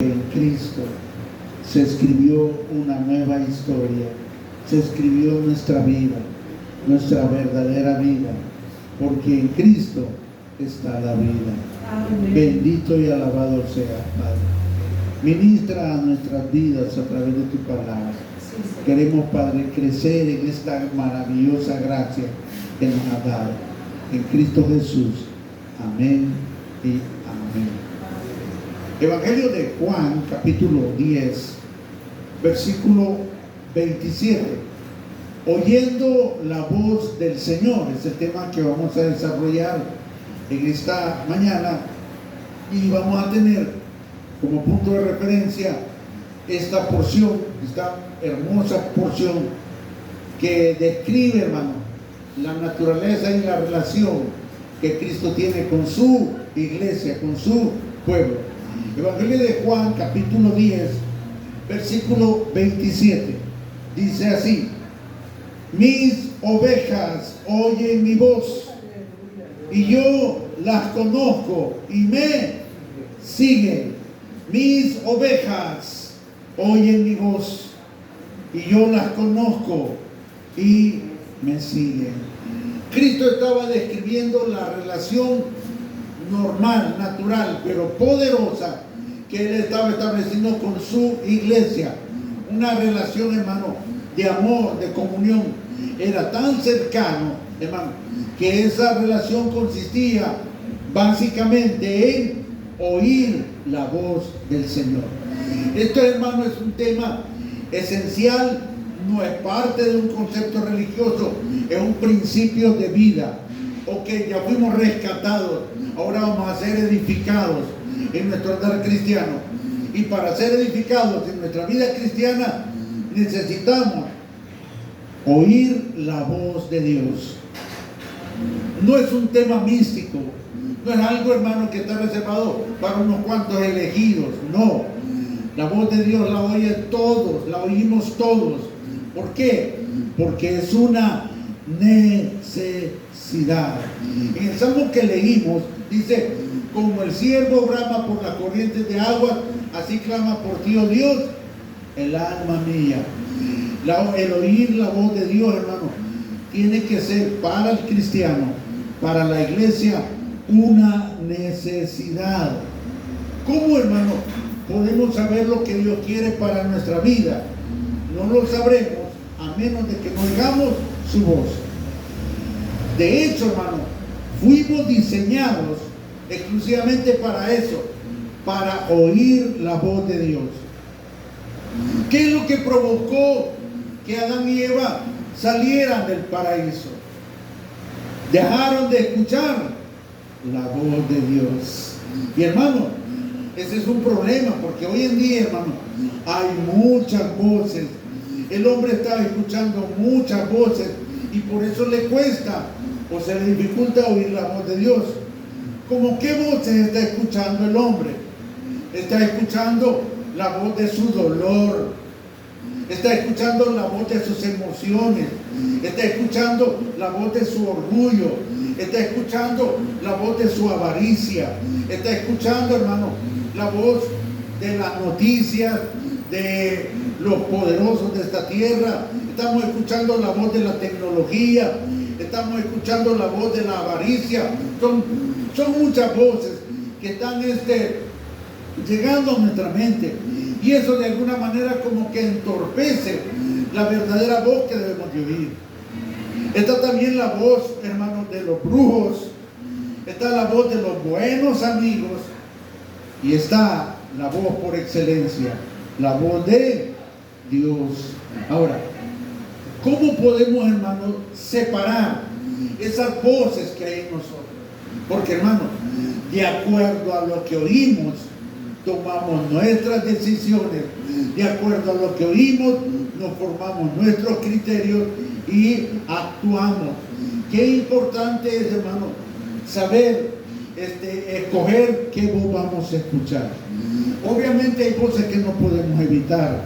En Cristo se escribió una nueva historia, se escribió nuestra vida, nuestra verdadera vida, porque en Cristo está la vida. Amén. Bendito y alabado sea, Padre. Ministra a nuestras vidas a través de tu palabra. Sí. Queremos, Padre, crecer en esta maravillosa gracia que nos ha dado. En Cristo Jesús. Amén y amén. Evangelio de Juan, capítulo 10, versículo 27. Oyendo la voz del Señor, es el tema que vamos a desarrollar en esta mañana, y vamos a tener como punto de referencia esta porción, esta hermosa porción que describe, hermano, la naturaleza y la relación que Cristo tiene con su iglesia, con su pueblo. Evangelio de Juan, capítulo 10, versículo 27. Dice así: mis ovejas oyen mi voz, y yo las conozco y me siguen. Mis ovejas oyen mi voz, y yo las conozco y me siguen. Cristo estaba describiendo la relación normal, natural, pero poderosa que Él estaba estableciendo con su iglesia. Una relación, hermano, de amor, de comunión. Era tan cercano, hermano, que esa relación consistía básicamente en oír la voz del Señor. Esto, hermano, es un tema esencial, no es parte de un concepto religioso, es un principio de vida. Ok, ya fuimos rescatados, ahora vamos a ser edificados en nuestro andar cristiano. Y para ser edificados en nuestra vida cristiana necesitamos oír la voz de Dios. No es un tema místico, no es algo, hermano, que está reservado para unos cuantos elegidos. No, la voz de Dios la oyen todos, la oímos todos. ¿Por qué? Porque es una necesidad. En el salmo que leímos dice: como el ciervo brama por las corrientes de agua, así clama por ti, oh Dios, el alma mía. El oír la voz de Dios, hermano, tiene que ser para el cristiano, para la iglesia, una necesidad. ¿Cómo, hermano, podemos saber lo que Dios quiere para nuestra vida? No lo sabremos a menos de que no oigamos su voz. De hecho, hermano, fuimos diseñados exclusivamente para eso, para oír la voz de Dios. ¿Qué es lo que provocó que Adán y Eva salieran del paraíso? Dejaron de escuchar la voz de Dios. Y, hermano, ese es un problema, porque hoy en día, hermano, hay muchas voces. El hombre está escuchando muchas voces y por eso le cuesta o se le dificulta oír la voz de Dios. ¿Cómo qué voces está escuchando el hombre? Está escuchando la voz de su dolor, está escuchando la voz de sus emociones, está escuchando la voz de su orgullo, está escuchando la voz de su avaricia, está escuchando, hermano, la voz de las noticias de los poderosos de esta tierra. Estamos escuchando la voz de la tecnología, estamos escuchando la voz de la avaricia. Son muchas voces que están llegando a nuestra mente, y eso de alguna manera como que entorpece la verdadera voz que debemos de oír. Está también la voz, hermanos, de los brujos, está la voz de los buenos amigos, y está la voz por excelencia, la voz de Dios. Ahora, ¿cómo podemos, hermano, separar esas voces que hay en nosotros? Porque, hermano, de acuerdo a lo que oímos, tomamos nuestras decisiones. De acuerdo a lo que oímos, nos formamos nuestros criterios y actuamos. Qué importante es, hermano, saber escoger qué voz vamos a escuchar. Obviamente hay voces que no podemos evitar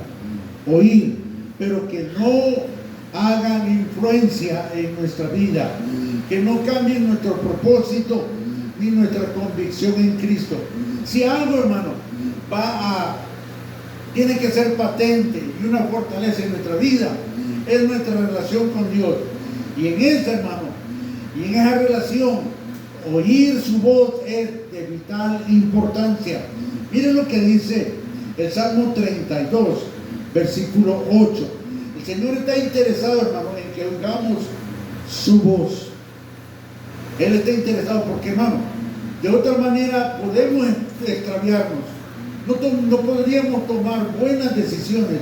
oír, pero que no hagan influencia en nuestra vida, que no cambien nuestro propósito ni nuestra convicción en Cristo. Si algo, hermano, tiene que ser patente y una fortaleza en nuestra vida, es nuestra relación con Dios. Y en esa, hermano, y en esa relación, oír su voz es de vital importancia. Miren lo que dice el Salmo 32, versículo 8. El Señor está interesado, hermano, en que oigamos su voz. Él está interesado porque, hermano, de otra manera podemos extraviarnos. No podríamos tomar buenas decisiones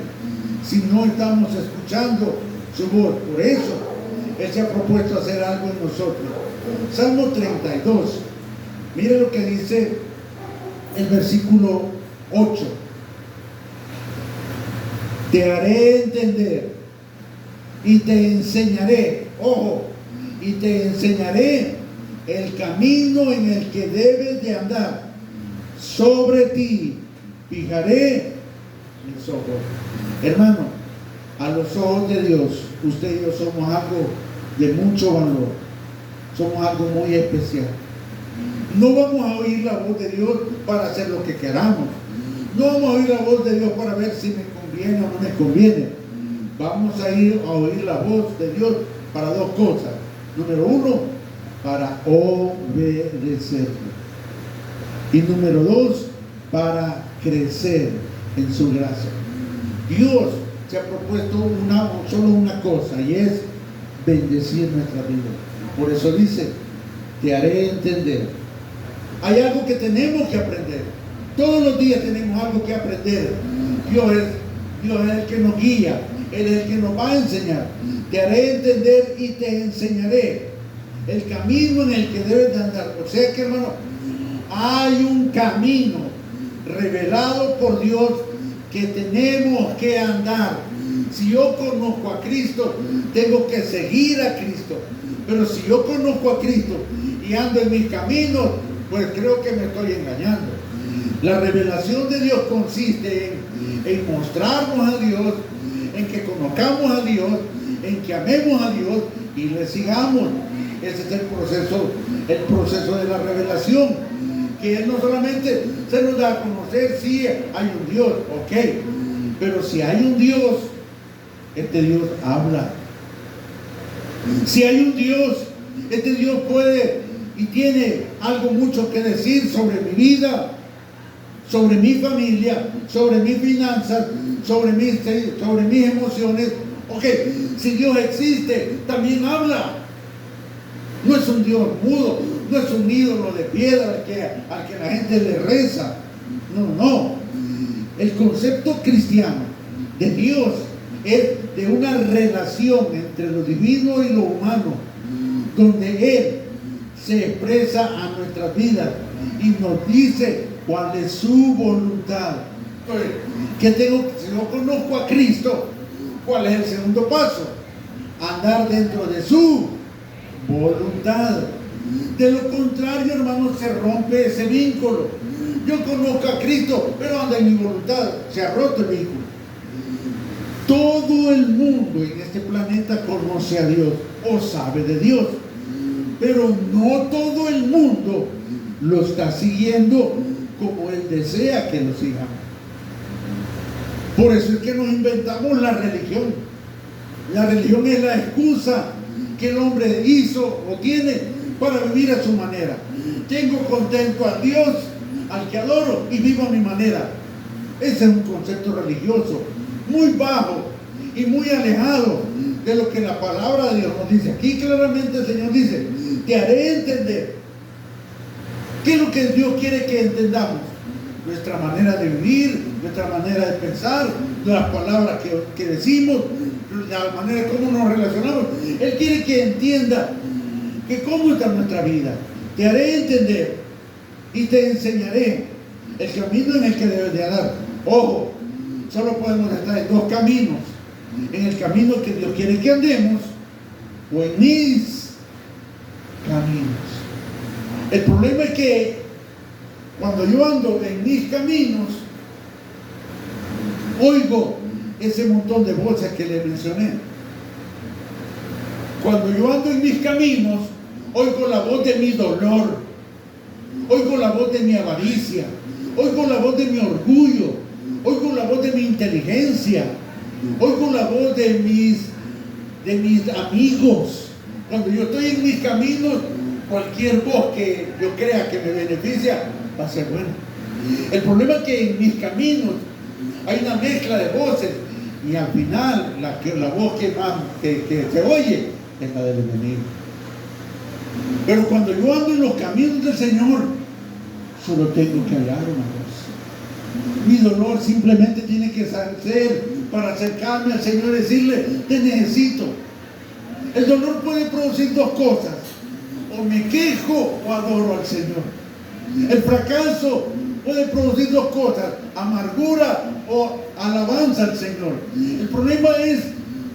si no estamos escuchando su voz. Por eso Él se ha propuesto hacer algo en nosotros. Salmo 32, mire lo que dice el versículo 8. Te haré entender y te enseñaré, ojo, y te enseñaré el camino en el que debes de andar. Sobre ti fijaré mis ojos. Hermano, a los ojos de Dios, usted y yo somos algo de mucho valor. Somos algo muy especial. No vamos a oír la voz de Dios para hacer lo que queramos. No vamos a oír la voz de Dios para ver si me conviene o no me conviene. Vamos a ir a oír la voz de Dios para dos cosas. Número uno, para obedecerlo. Y número dos, para crecer en su gracia. Dios se ha propuesto solo una cosa, y es bendecir nuestra vida. Por eso dice, te haré entender. Hay algo que tenemos que aprender. Todos los días tenemos algo que aprender. Dios es el que nos guía. Él es el que nos va a enseñar. Te haré entender y te enseñaré el camino en el que debes de andar. O sea que, hermano, hay un camino revelado por Dios que tenemos que andar. Si yo conozco a Cristo, tengo que seguir a Cristo. Pero si yo conozco a Cristo y ando en mis caminos, pues creo que me estoy engañando. La revelación de Dios consiste en mostrarnos a Dios, en que conozcamos a Dios, en que amemos a Dios y le sigamos. Ese es el proceso de la revelación, que Él no solamente se nos da a conocer si hay un Dios, ok, pero si hay un Dios, este Dios habla. Si hay un Dios, este Dios puede y tiene algo mucho que decir sobre mi vida, sobre mi familia, sobre mis finanzas, sobre mis emociones. Ok, si Dios existe, también habla. No es un Dios mudo, no es un ídolo de piedra al que la gente le reza. No. El concepto cristiano de Dios es de una relación entre lo divino y lo humano, donde Él se expresa a nuestras vidas y nos dice cuál es su voluntad. Si yo conozco a Cristo, ¿cuál es el segundo paso? Andar dentro de su voluntad. De lo contrario, hermanos, se rompe ese vínculo. Yo conozco a Cristo, pero anda en mi voluntad. Se ha roto el vínculo. Todo el mundo en este planeta conoce a Dios o sabe de Dios, pero no todo el mundo lo está siguiendo como Él desea que lo sigamos. Por eso es que nos inventamos la religión. La religión es la excusa que el hombre hizo o tiene para vivir a su manera. Tengo contento a Dios, al que adoro, y vivo a mi manera. Ese es un concepto religioso muy bajo y muy alejado de lo que la palabra de Dios nos dice. Aquí claramente el Señor dice, te haré entender. ¿Qué es lo que Dios quiere que entendamos? Nuestra manera de vivir, nuestra manera de pensar, las palabras que decimos, la manera como nos relacionamos. Él quiere que entienda que cómo está nuestra vida. Te haré entender y te enseñaré el camino en el que debes de andar. Ojo, solo podemos estar en dos caminos: en el camino que Dios quiere que andemos o en mis caminos. El problema es que cuando yo ando en mis caminos, oigo ese montón de voces que le mencioné. Cuando yo ando en mis caminos, oigo la voz de mi dolor, oigo la voz de mi avaricia, oigo la voz de mi orgullo, oigo la voz de mi inteligencia, oigo la voz de mis amigos. Cuando yo estoy en mis caminos, cualquier voz que yo crea que me beneficia va a ser buena. El problema es que en mis caminos hay una mezcla de voces y al final la voz que se oye es la del enemigo. Pero cuando yo ando en los caminos del Señor, solo tengo que hallar una voz. Mi dolor simplemente tiene que ser para acercarme al Señor y decirle: te necesito. El dolor puede producir dos cosas: o me quejo o adoro al Señor. El fracaso puede producir dos cosas: amargura o alabanza al Señor. El problema es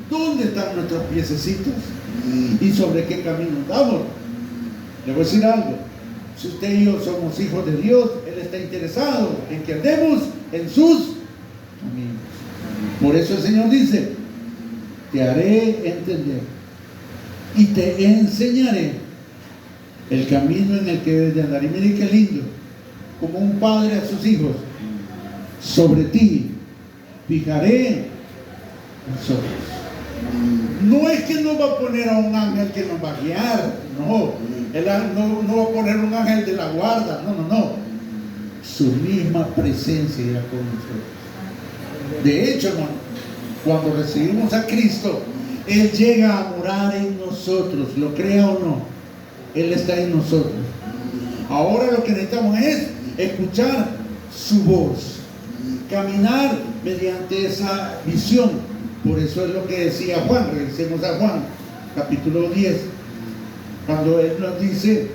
dónde están nuestros piececitos y sobre qué camino andamos. Le voy a decir algo: si usted y yo somos hijos de Dios, Él está interesado en que andemos en sus caminos. Por eso el Señor dice: te haré entender y te enseñaré el camino en el que debes de andar. Y mire qué lindo, como un padre a sus hijos: sobre ti fijaré los ojos. No es que nos va a poner a un ángel que nos va a guiar, no. Él no va a poner un ángel de la guarda, no. Su misma presencia irá con nosotros. De hecho, hermano, cuando recibimos a Cristo, Él llega a morar en nosotros, lo crea o no, Él está en nosotros. Ahora lo que necesitamos es escuchar su voz, caminar mediante esa visión. Por eso es lo que decía Juan. Regresemos a Juan, capítulo 10, cuando Él nos dice: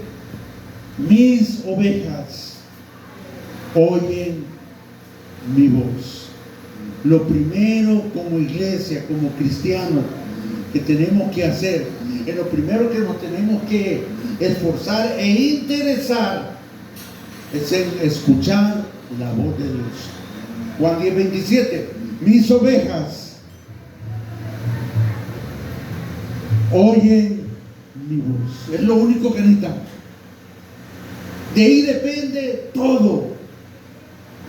mis ovejas oyen mi voz. Lo primero como iglesia, como cristianos, que tenemos que hacer, es lo primero que nos tenemos que esforzar e interesar, es en escuchar la voz de Dios. Juan 10:27: mis ovejas oyen mi voz. Es lo único que necesitamos. De ahí depende todo.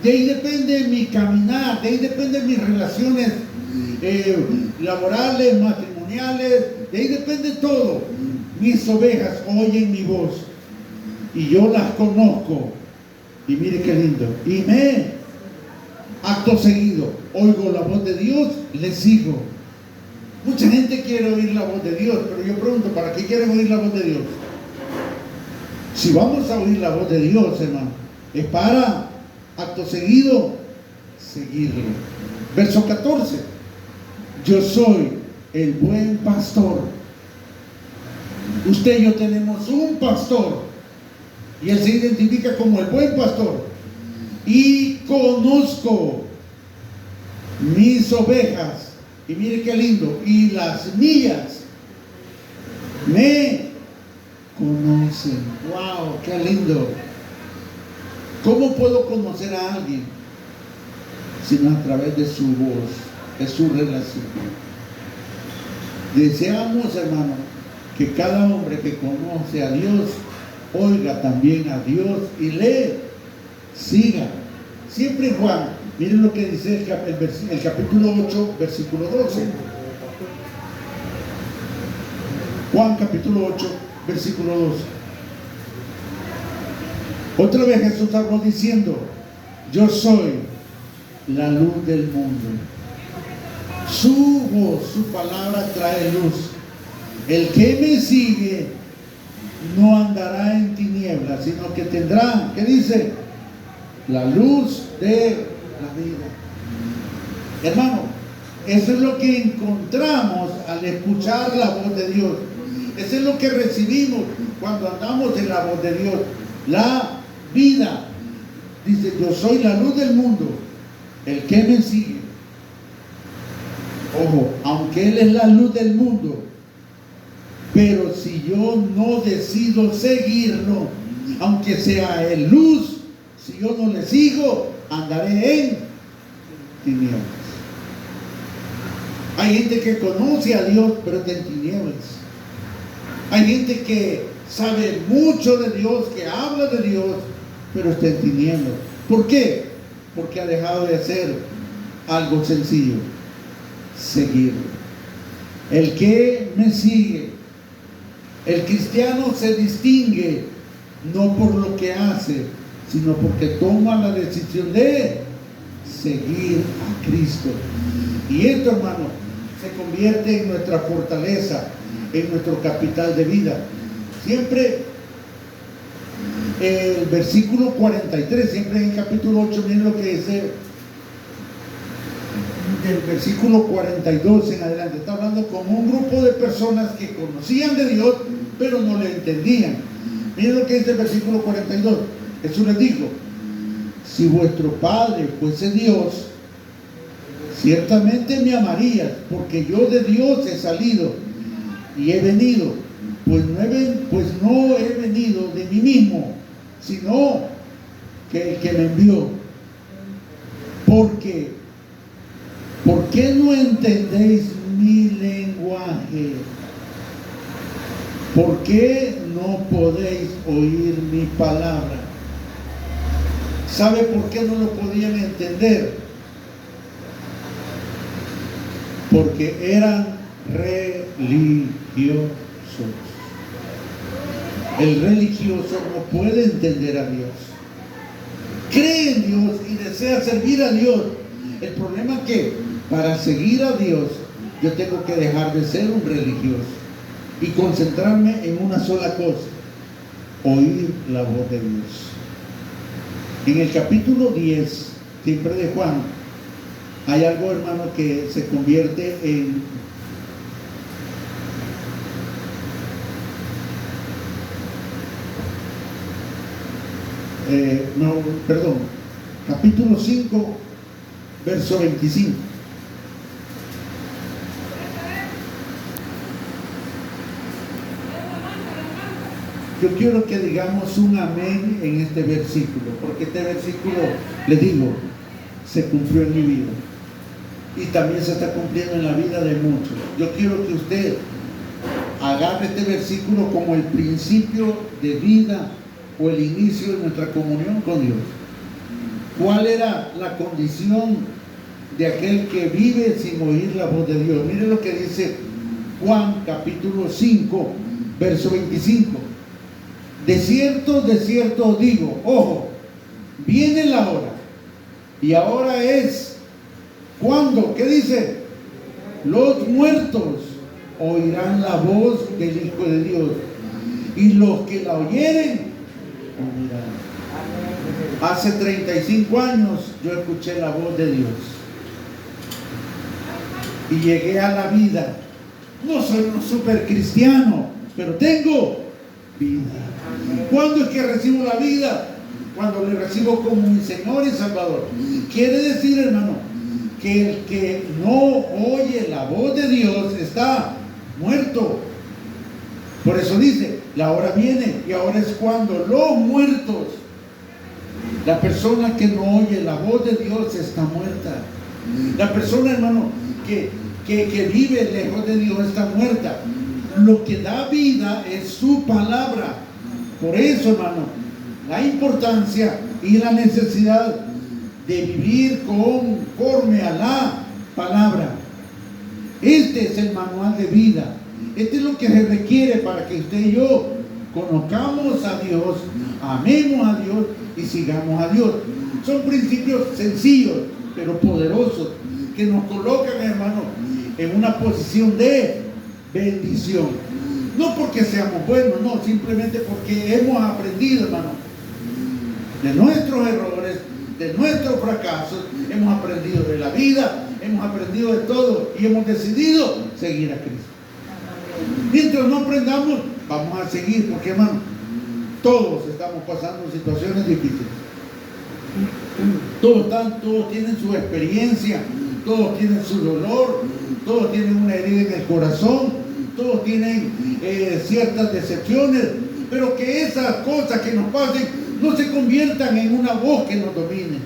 De ahí depende mi caminar, de ahí dependen mis relaciones laborales, matrimoniales, de ahí depende todo. Mis ovejas oyen mi voz y yo las conozco. Y mire qué lindo. Y acto seguido, oigo la voz de Dios, le sigo. Mucha gente quiere oír la voz de Dios, pero yo pregunto: ¿para qué quieren oír la voz de Dios? Si vamos a oír la voz de Dios, hermano, es para, acto seguido, seguirlo. Verso 14: yo soy el buen pastor. Usted y yo tenemos un pastor y Él se identifica como el buen pastor. Y conozco mis ovejas, y mire qué lindo, y las mías me conocen. ¡Wow! ¡Qué lindo! ¿Cómo puedo conocer a alguien? Sino a través de su voz, de su relación. Deseamos, hermano, que cada hombre que conoce a Dios oiga también a Dios y le siga. Siempre Juan, miren lo que dice el capítulo 8, versículo 12. Juan capítulo 8, versículo 12. Otra vez Jesús habló diciendo: yo soy la luz del mundo. Su voz, su palabra trae luz. El que me sigue no andará en tinieblas, sino que tendrá, ¿qué dice? La luz de la vida. Hermano, eso es lo que encontramos al escuchar la voz de Dios. Eso es lo que recibimos cuando andamos en la voz de Dios. La vida. Dice: yo soy la luz del mundo. El que me sigue. Ojo, aunque Él es la luz del mundo, pero si yo no decido seguirlo, aunque sea Él luz, si yo no le sigo, andaré en tinieblas. Hay gente que conoce a Dios, pero está en tinieblas. Hay gente que sabe mucho de Dios, que habla de Dios, pero está en tinieblas. ¿Por qué? Porque ha dejado de hacer algo sencillo: seguir. El que me sigue, el cristiano se distingue no por lo que hace, sino porque toma la decisión de seguir a Cristo. Y esto, hermano, se convierte en nuestra fortaleza, en nuestro capital de vida. Siempre el versículo 43, siempre en el capítulo 8, miren lo que dice del versículo 42 en adelante. Está hablando con un grupo de personas que conocían de Dios, pero no le entendían. Miren lo que dice el versículo 42. Jesús les dijo: si vuestro Padre fuese Dios, ciertamente me amarías, porque yo de Dios he salido y he venido, pues no he venido de mí mismo, sino que el que me envió. ¿Por qué no entendéis mi lenguaje? ¿Por qué no podéis oír mi palabra? ¿Sabe por qué no lo podían entender? Porque eran religiosos. El religioso no puede entender a Dios. Cree en Dios y desea servir a Dios. El problema es que para seguir a Dios yo tengo que dejar de ser un religioso y concentrarme en una sola cosa: oír la voz de Dios. En el capítulo 10, siempre de Juan, hay algo, hermano, que se convierte en capítulo 5, verso 25. Yo quiero que digamos un amén en este versículo, porque este versículo, les digo, se cumplió en mi vida y también se está cumpliendo en la vida de muchos. Yo quiero que usted agarre este versículo como el principio de vida o el inicio de nuestra comunión con Dios. ¿Cuál era la condición de aquel que vive sin oír la voz de Dios? Miren lo que dice Juan capítulo 5, verso 25. De cierto os digo, ojo, viene la hora, y ahora es, ¿cuándo? ¿Qué dice? Los muertos oirán la voz del Hijo de Dios, y los que la oyeren oirán. Hace 35 años yo escuché la voz de Dios y llegué a la vida. No soy un super cristiano, pero tengo vida. ¿Cuándo es que recibo la vida? Cuando le recibo como mi Señor y Salvador. Quiere decir, hermano, que el que no oye la voz de Dios está muerto. Por eso dice, la hora viene y ahora es cuando los muertos. La persona que no oye la voz de Dios está muerta. La persona, hermano, que vive lejos de Dios está muerta. Lo que da vida es su palabra. Por eso, hermano, la importancia y la necesidad de vivir conforme a la palabra. Este es el manual de vida. Este es lo que se requiere para que usted y yo conozcamos a Dios, amemos a Dios y sigamos a Dios. Son principios sencillos, pero poderosos, que nos colocan, hermano, en una posición de bendición. No porque seamos buenos, no, simplemente porque hemos aprendido, hermano, de nuestros errores, de nuestros fracasos, hemos aprendido de la vida, hemos aprendido de todo y hemos decidido seguir a Cristo. Mientras no aprendamos, vamos a seguir, porque, hermano, todos estamos pasando situaciones difíciles. Todos tienen su experiencia, todos tienen su dolor, todos tienen una herida en el corazón, todos tienen ciertas decepciones, pero que esas cosas que nos pasen no se conviertan en una voz que nos domine.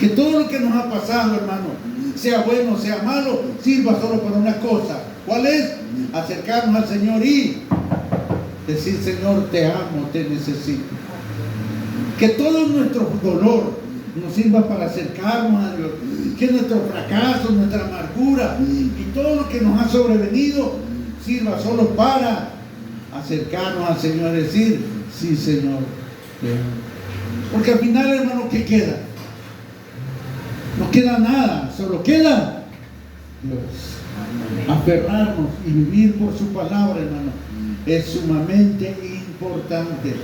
Que todo lo que nos ha pasado, hermano, sea bueno, sea malo, sirva solo para una cosa. ¿Cuál es? Acercarnos al Señor y decir: Señor, te amo, te necesito. Que todo nuestro dolor nos sirva para acercarnos a Dios. Que nuestro fracaso, nuestra amargura y todo lo que nos ha sobrevenido sirva solo para acercarnos al Señor y decir, sí, Señor. Porque al final, hermano, ¿qué queda? No queda nada, solo queda Dios. Aferrarnos y vivir por su palabra, hermano, es sumamente importante.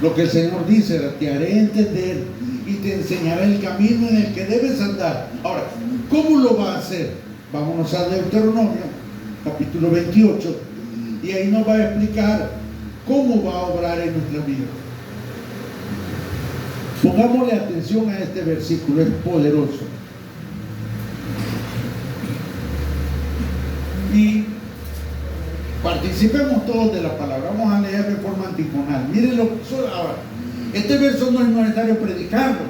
Lo que el Señor dice, te haré entender y te enseñaré el camino en el que debes andar. Ahora, ¿cómo lo va a hacer? Vámonos a Deuteronomio, capítulo 28, y ahí nos va a explicar cómo va a obrar en nuestra vida. Pongámosle atención a este versículo, es poderoso. Y participemos todos de la palabra. Vamos a leer de forma antifonal. Miren lo que ahora. Este verso no es necesario predicarlo,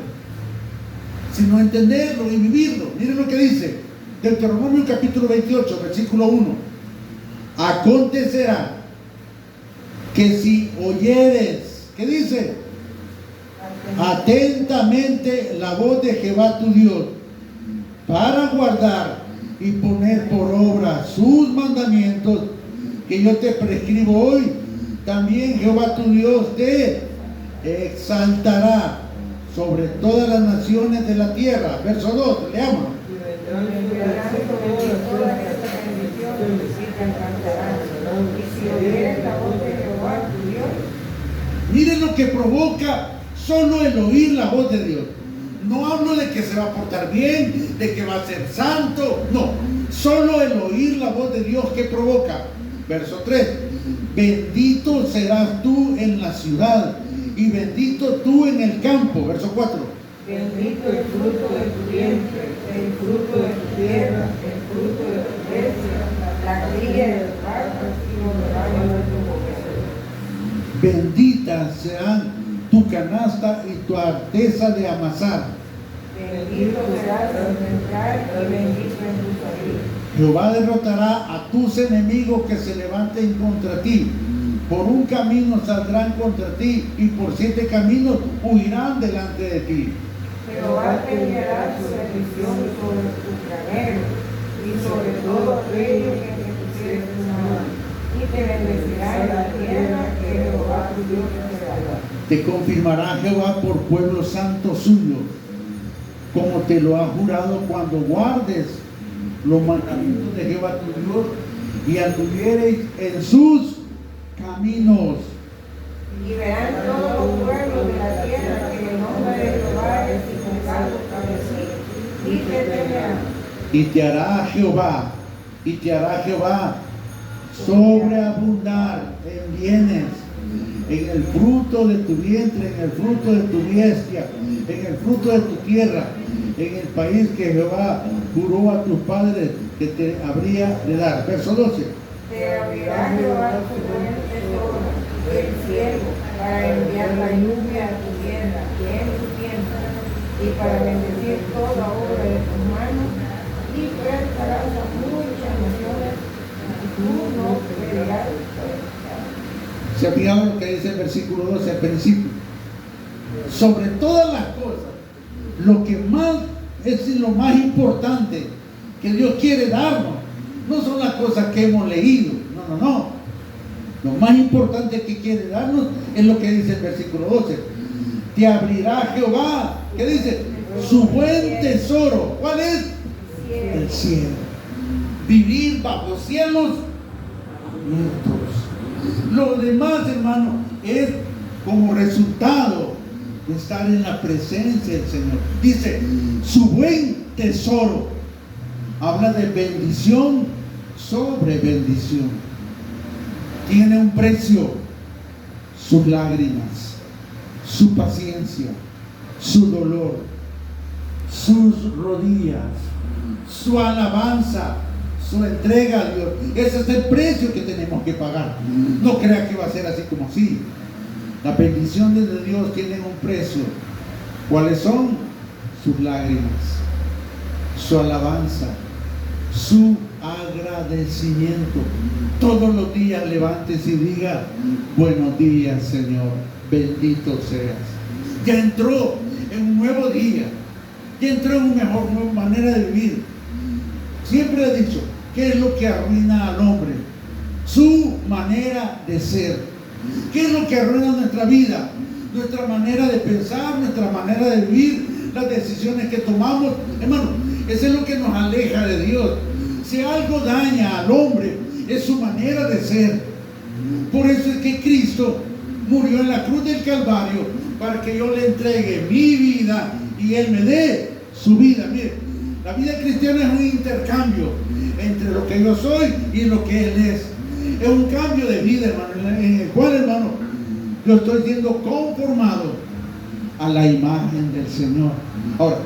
sino entenderlo y vivirlo. Miren lo que dice Deuteronomio capítulo 28, versículo 1. Acontecerá que si oyeres, ¿qué dice? Atentamente la voz de Jehová tu Dios, para guardar y poner por obra sus mandamientos que yo te prescribo hoy, también Jehová tu Dios te exaltará sobre todas las naciones de la tierra. Verso 2, leamos. Miren lo que provoca solo el oír la voz de Dios. No hablo de que se va a portar bien, de que va a ser santo, no. Solo el oír la voz de Dios que provoca. Verso 3. Bendito serás tú en la ciudad y bendito tú en el campo. Verso 4. Bendito el fruto de tu vientre, el fruto de tu tierra, el fruto de tu bestia, la cría de tus vacas y los rebaños de tu boca. Benditas serán tu canasta y tu arteza de amasar. Bendito serás en entrar y bendito en tu salir. Jehová derrotará a tus enemigos que se levanten contra ti. Por un camino saldrán contra ti y por 7 caminos huirán delante de ti. Jehová te enviará su bendición sobre tus graneros y sobre todo aquello que te pusieres en la mano, y te bendecirá en la tierra que Jehová tu Dios te dará. Te confirmará Jehová por pueblo santo suyo, como te lo ha jurado cuando guardes los mandamientos de Jehová tu Dios y anduviereis en sus caminos. Y verán todos los pueblos de la tierra que el nombre de Jehová es invocado sobre sí, y te temerán. Y te hará Jehová sobreabundar en bienes, en el fruto de tu vientre, en el fruto de tu bestia, en el fruto de tu tierra, en el país que Jehová juró a tus padres que te habría de dar. Verso 12. Te abrirá Jehová su buen tesoro del cielo para enviar la lluvia a tu tierra en su tiempo y para bendecir toda obra de tus manos, y prestarás a muchas naciones y tú no pedirás. ¿Se ha fijado lo que dice el versículo 12 al principio? Sobre todas las cosas, lo que más es lo más importante que Dios quiere darnos, no son las cosas que hemos leído, no. Lo más importante que quiere darnos es lo que dice el versículo 12. Te abrirá Jehová, ¿qué dice? Su buen tesoro. ¿Cuál es? El cielo. Vivir bajo cielos abiertos. Lo demás, hermano, es como resultado de estar en la presencia del Señor. Dice, su buen tesoro. Habla de bendición sobre bendición. Tiene un precio: sus lágrimas, su paciencia, su dolor, sus rodillas, su alabanza, su entrega a Dios. Ese es el precio que tenemos que pagar. No crea que va a ser así como así. Las bendiciones de Dios tienen un precio. ¿Cuáles son? Sus lágrimas, su alabanza, su agradecimiento. Todos los días levántese y diga: buenos días, Señor, bendito seas. ya entró en un nuevo día, ya entró en una mejor nueva manera de vivir. Siempre he dicho, ¿qué es lo que arruina al hombre? Su manera de ser. ¿Qué es lo que arruina nuestra vida? Nuestra manera de pensar, nuestra manera de vivir, las decisiones que tomamos. Hermano, eso es lo que nos aleja de Dios. Si algo daña al hombre, es su manera de ser. Por eso es que Cristo murió en la cruz del Calvario, para que yo le entregue mi vida y Él me dé su vida. Mire, la vida cristiana es un intercambio entre lo que yo soy y lo que Él es. Es un cambio de vida, hermano, en el cual, hermano, yo estoy siendo conformado a la imagen del Señor. Ahora,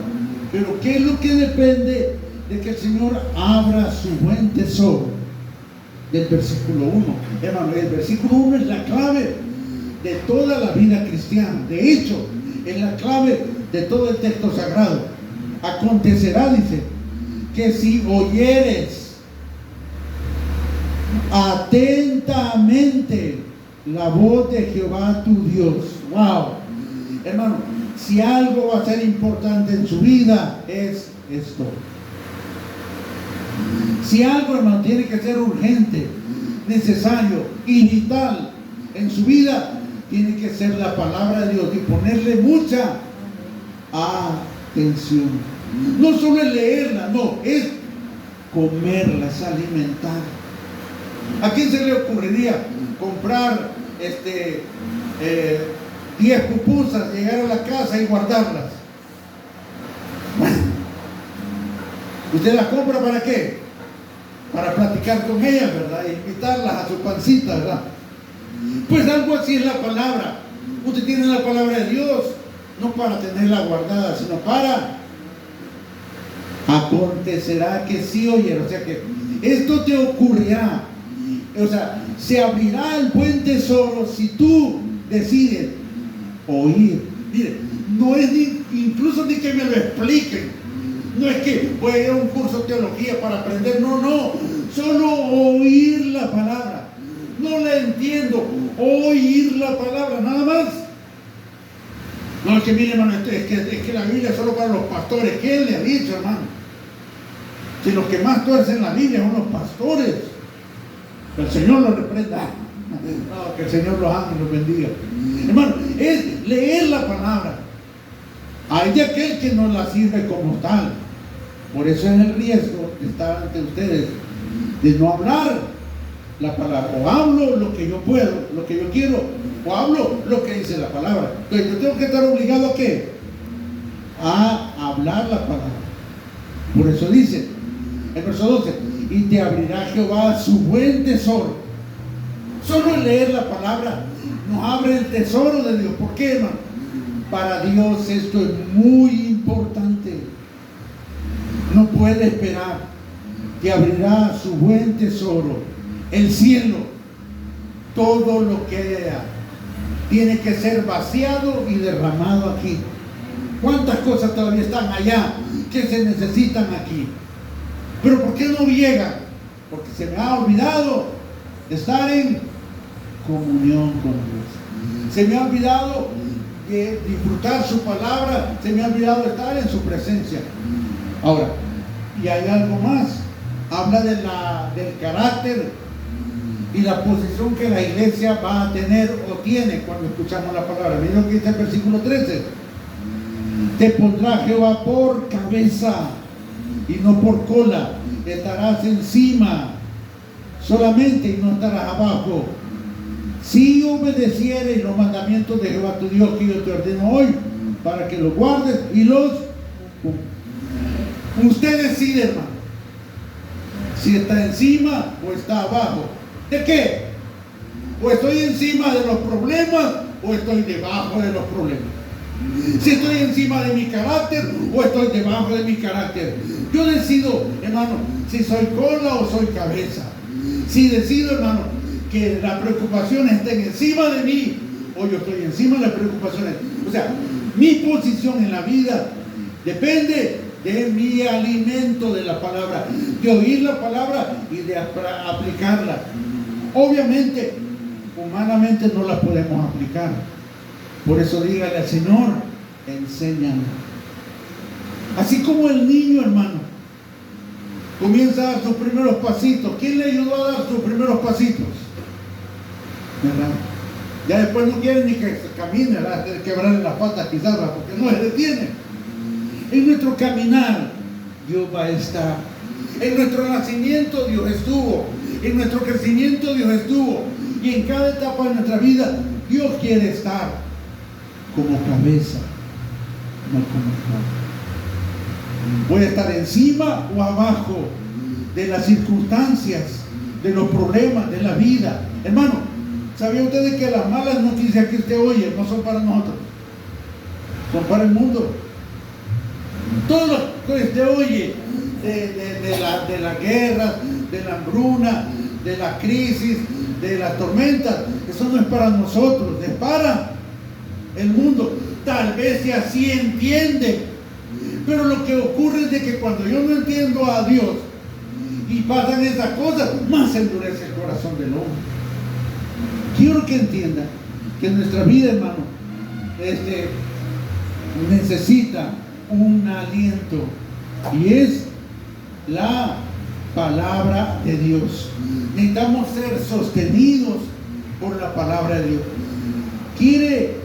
pero ¿qué es lo que depende de que el Señor abra su buen tesoro? Del versículo 1. Hermano, el versículo 1 es la clave de toda la vida cristiana. De hecho, es la clave de todo el texto sagrado. Acontecerá, dice, que si oyeres atentamente la voz de Jehová tu Dios. Wow, hermano, si algo va a ser importante en su vida, es esto. Si algo, hermano, tiene que ser urgente, necesario y vital en su vida, tiene que ser la palabra de Dios y ponerle mucha atención. No solo es leerla, no, es comerla, es alimentar. ¿A quién se le ocurriría comprar 10 pupusas, llegar a la casa y guardarlas? Bueno, ¿usted las compra para qué? Para platicar con ellas, ¿verdad? E invitarlas a su pancita, ¿verdad? Pues algo así es la palabra. Usted tiene la palabra de Dios, no para tenerla guardada, sino para acontecerá que sí oyeron. O sea que esto te ocurrirá. O sea, se abrirá el buen tesoro si tú decides oír. Mire, no es incluso ni que me lo expliquen. No es que voy a ir a un curso de teología para aprender. No. Solo oír la palabra. No la entiendo. Oír la palabra, nada más. No, es que mire, hermano, es que la Biblia es solo para los pastores. ¿Qué le ha dicho, hermano? Si los que más tuercen la Biblia son los pastores. El Señor los reprenda. No, que el Señor los ame y los bendiga. Hermano, es leer la palabra. Hay de aquel que no la sirve como tal. Por eso es el riesgo de estar ante ustedes, de no hablar la palabra. O hablo lo que yo puedo, lo que yo quiero, o hablo lo que dice la palabra. Entonces yo tengo que estar obligado a ¿qué? A hablar la palabra. Por eso dice el verso 12: y te abrirá Jehová su buen tesoro. Solo el leer la palabra nos abre el tesoro de Dios. ¿Por qué, hermano? Para Dios esto es muy importante. No puede esperar. Te abrirá su buen tesoro, el cielo. Todo lo que haya tiene que ser vaciado y derramado aquí. ¿Cuántas cosas todavía están allá que se necesitan aquí? Pero ¿por qué no llega? Porque se me ha olvidado de estar en comunión con Dios. Se me ha olvidado de disfrutar su palabra. Se me ha olvidado de estar en su presencia. Ahora, y hay algo más. Habla del carácter y la posición que la iglesia va a tener o tiene cuando escuchamos la palabra. Miren lo que dice el versículo 13. Te pondrá Jehová por cabeza y no por cola. Estarás encima solamente y no estarás abajo. Si obedecieres los mandamientos de Jehová tu Dios que yo te ordeno hoy, para que los guardes y los usted decide, hermano, si está encima o está abajo. ¿De qué? O estoy encima de los problemas o estoy debajo de los problemas. Si estoy encima de mi carácter o estoy debajo de mi carácter. Yo decido, hermano, si soy cola o soy cabeza. Si decido, hermano, que las preocupaciones estén encima de mí o yo estoy encima de las preocupaciones. O sea, mi posición en la vida depende de mi alimento de la palabra, de oír la palabra y de aplicarla. Obviamente, humanamente no la podemos aplicar. Por eso dígale al Señor, enséñalo. Así como el niño, hermano, comienza a dar sus primeros pasitos. ¿Quién le ayudó a dar sus primeros pasitos? ¿Verdad? Ya después no quiere ni que se camine, ¿verdad? Quebrarle las patas quizás, ¿verdad? Porque no se detiene. En nuestro caminar, Dios va a estar. En nuestro nacimiento, Dios estuvo. En nuestro crecimiento, Dios estuvo. Y en cada etapa de nuestra vida, Dios quiere estar como cabeza, no como cuerpo. Puede estar encima o abajo de las circunstancias, de los problemas, de la vida. Hermano, ¿sabía ustedes que las malas noticias que usted oye no son para nosotros? Son para el mundo. Todo lo que usted oye de la guerra, de la hambruna, de la crisis, de las tormentas, eso no es para nosotros, es para el mundo. Tal vez si así entiende. Pero lo que ocurre es de que cuando yo no entiendo a Dios y pasan esas cosas, más se endurece el corazón del hombre. Quiero que entienda que nuestra vida, hermano, necesita un aliento, y es la palabra de Dios. Necesitamos ser sostenidos por la palabra de Dios. ¿Quiere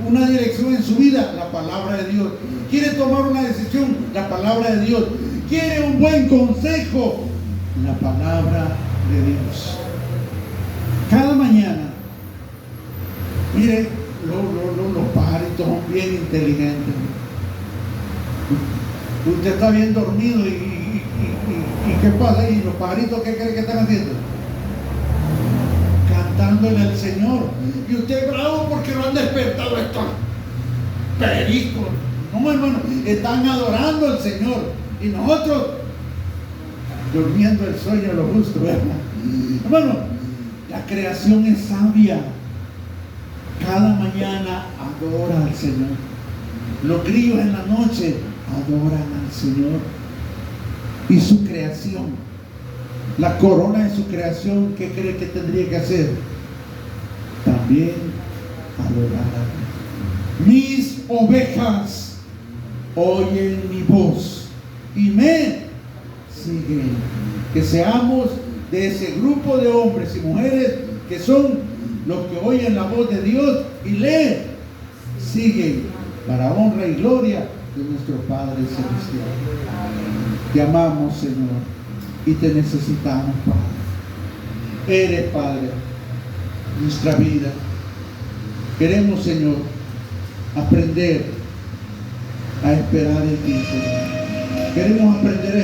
una dirección en su vida? La palabra de Dios. ¿Quiere tomar una decisión? La palabra de Dios. ¿Quiere un buen consejo? La palabra de Dios. Cada mañana, mire, los pajaritos son bien inteligentes. Usted está bien dormido y ¿qué pasa? ¿Y los pajaritos qué cree que están haciendo? Cantándole al Señor. Y usted bravo porque lo han despertado estos pericos. No, hermano, están adorando al Señor. Y nosotros durmiendo el sueño de lo justo, ¿verdad? Hermano, la creación es sabia. Cada mañana adora al Señor. Los grillos en la noche adoran al Señor. Y su creación, la corona de su creación, ¿qué cree que tendría que hacer? También adorar. Mis ovejas oyen mi voz y me siguen. Que seamos de ese grupo de hombres y mujeres que son los que oyen la voz de Dios y le siguen, para honra y gloria de nuestro Padre Celestial. Te amamos, Señor, y te necesitamos, Padre. Eres, Padre, nuestra vida. Queremos, Señor, aprender a esperar en ti, Señor. Queremos aprender a